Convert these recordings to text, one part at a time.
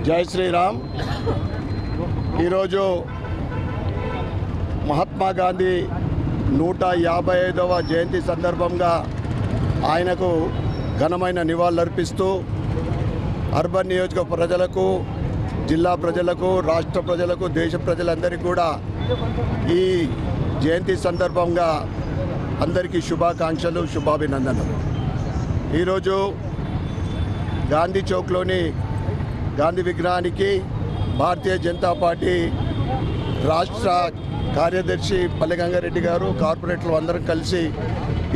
జై శ్రీరామ్. ఈరోజు మహాత్మా గాంధీ 155వ జయంతి సందర్భంగా ఆయనకు ఘనమైన నివాళులర్పిస్తూ అర్బన్ నియోజక ప్రజలకు, జిల్లా ప్రజలకు, రాష్ట్ర ప్రజలకు, దేశ ప్రజలందరికీ కూడా ఈ జయంతి సందర్భంగా అందరికీ శుభాకాంక్షలు, శుభాభినందనలు. ఈరోజు గాంధీ చౌక్లోని గాంధీ విగ్రహానికి భారతీయ జనతా పార్టీ రాష్ట్ర కార్యదర్శి పల్లెగంగారెడ్డి గారు, కార్పొరేటర్లు అందరం కలిసి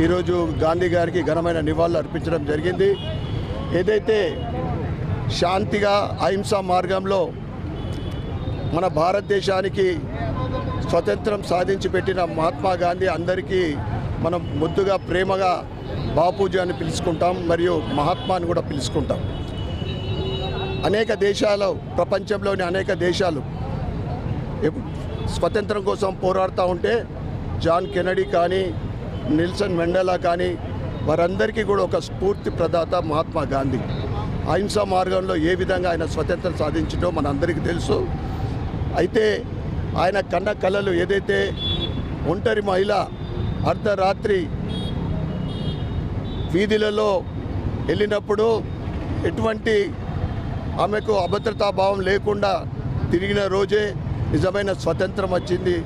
ఈరోజు గాంధీ గారికి ఘనమైన నివాళులు అర్పించడం జరిగింది. ఏదైతే శాంతిగా అహింసా మార్గంలో మన భారతదేశానికి స్వతంత్రం సాధించి పెట్టిన మహాత్మా గాంధీ అందరికీ మనం ముద్దుగా ప్రేమగా బాపూజీ అని పిలుచుకుంటాం, మరియు మహాత్మా అని కూడా పిలుచుకుంటాం. అనేక దేశాలు, ప్రపంచంలోని అనేక దేశాలు స్వతంత్రం కోసం పోరాడుతూ ఉంటే జాన్ కెనడీ కానీ, నెల్సన్ మండేలా కానీ, వారందరికీ కూడా ఒక స్ఫూర్తి ప్రదాత మహాత్మా గాంధీ. అహింసా మార్గంలో ఏ విధంగా ఆయన స్వతంత్రం సాధించిందో మనందరికీ తెలుసు. అయితే ఆయన కన్న కలలు ఏదైతే ఒంటరి మహిళ అర్ధరాత్రి వీధులలో వెళ్ళినప్పుడు ఎటువంటి ఆమెకు అభద్రతా భావం లేకుండా తిరిగిన రోజే నిజమైన స్వతంత్రం వచ్చింది.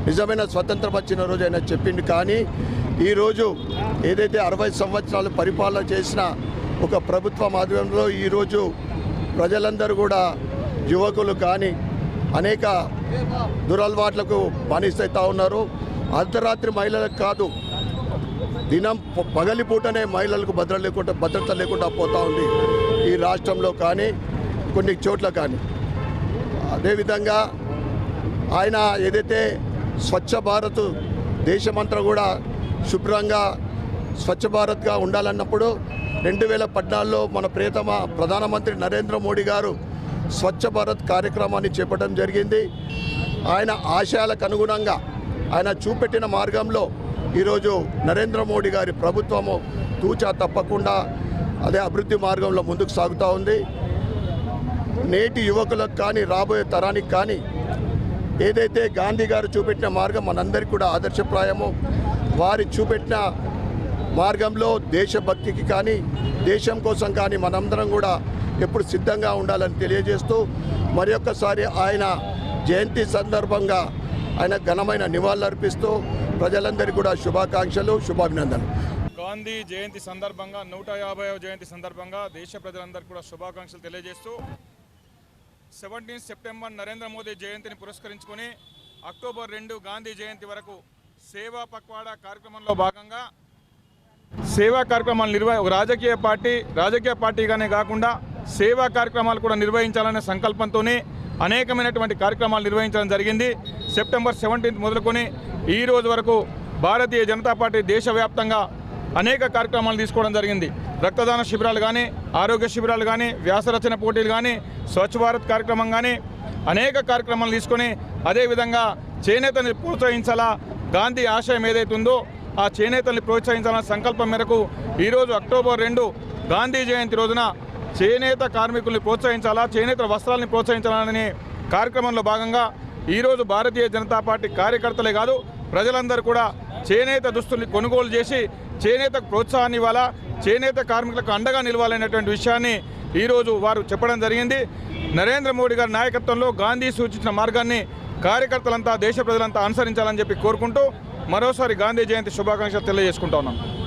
నిజమైన స్వతంత్రం వచ్చిన రోజు ఆయన చెప్పింది. కానీ ఈరోజు ఏదైతే 60 సంవత్సరాలు పరిపాలన చేసిన ఒక ప్రభుత్వ మాధ్యమంలో ఈరోజు ప్రజలందరూ కూడా, యువకులు కానీ అనేక దురలవాట్లకు బానిసైతా ఉన్నారు. అర్ధరాత్రి మహిళలకు కాదు, దినం పగలిపూటనే మహిళలకు భద్రత లేకుండా పోతూ ఉంది ఈ రాష్ట్రంలో కానీ, కొన్ని చోట్ల కానీ. అదేవిధంగా ఆయన ఏదైతే స్వచ్ఛ భారత్, దేశమంతా కూడా శుభ్రంగా స్వచ్ఛ భారత్గా ఉండాలన్నప్పుడు 2014లో మన ప్రియతమ ప్రధానమంత్రి నరేంద్ర మోడీ గారు స్వచ్ఛ భారత్ కార్యక్రమాన్ని చేపట్టడం జరిగింది. ఆయన ఆశయాలకు అనుగుణంగా ఆయన చూపెట్టిన మార్గంలో ఈరోజు నరేంద్ర మోడీ గారి ప్రభుత్వము తూచా తప్పకుండా అదే అభివృద్ధి మార్గంలో ముందుకు సాగుతూ ఉంది. నేటి యువకులకు కానీ, రాబోయే తరానికి కానీ ఏదైతే గాంధీ గారు చూపెట్టిన మార్గం మనందరికీ కూడా ఆదర్శప్రాయము. వారి చూపెట్టిన మార్గంలో దేశభక్తికి కానీ, దేశం కోసం కానీ మనందరం కూడా ఎప్పుడు సిద్ధంగా ఉండాలని తెలియజేస్తూ మరొకసారి ఆయన జయంతి సందర్భంగా ఆయన ఘనమైన నివాళులర్పిస్తూ ప్రజలందరికీ కూడా శుభాకాంక్షలు, శుభాభినందనలు. గాంధీ జయంతి సందర్భంగా 150వ జయంతి సందర్భంగా దేశ ప్రజలందరికీ కూడా శుభాకాంక్షలు తెలియజేస్తూ 17 సెప్టెంబర్ నరేంద్ర మోదీ జయంతిని పురస్కరించుకొని అక్టోబర్ 2 గాంధీ జయంతి వరకు సేవా పక్వాడా కార్యక్రమంలో భాగంగా సేవా కార్యక్రమాలు రాజకీయ పార్టీగానే కాకుండా సేవా కార్యక్రమాలు కూడా నిర్వహించాలనే సంకల్పంతోనే అనేకమైనటువంటి కార్యక్రమాలు నిర్వహించడం జరిగింది. సెప్టెంబర్ 17 మొదలుకొని ఈ రోజు వరకు భారతీయ జనతా పార్టీ దేశవ్యాప్తంగా అనేక కార్యక్రమాలు తీసుకోవడం జరిగింది. రక్తదాన శిబిరాలు కానీ, ఆరోగ్య శిబిరాలు కానీ, వ్యాసరచన పోటీలు కానీ, స్వచ్ఛ భారత్ కార్యక్రమం కానీ అనేక కార్యక్రమాలు తీసుకొని అదేవిధంగా చేనేతని ప్రోత్సహించాలా, గాంధీ ఆశయం ఏదైతుందో ఆ చేనేతల్ని ప్రోత్సహించాలన్న సంకల్పం మేరకు ఈరోజు అక్టోబర్ 2 గాంధీ జయంతి రోజున చేనేత కార్మికుల్ని ప్రోత్సహించాలా, చేనేత వస్త్రాలని ప్రోత్సహించాలనే కార్యక్రమంలో భాగంగా ఈరోజు భారతీయ జనతా పార్టీ కార్యకర్తలే కాదు ప్రజలందరూ కూడా చేనేత దుస్తుల్ని కొనుగోలు చేసి చేనేతకు ప్రోత్సాహాన్ని ఇవ్వాలా, చేనేత కార్మికులకు అండగా నిలవాలనేటువంటి విషయాన్ని ఈరోజు వారు చెప్పడం జరిగింది. నరేంద్ర మోడీ గారి నాయకత్వంలో గాంధీ సూచించిన మార్గాన్ని కార్యకర్తలంతా దేశ ప్రజలంతా అనుసరించాలని చెప్పి కోరుకుంటూ మరోసారి గాంధీ జయంతి శుభాకాంక్షలు తెలియజేసుకుంటా ఉన్నాం.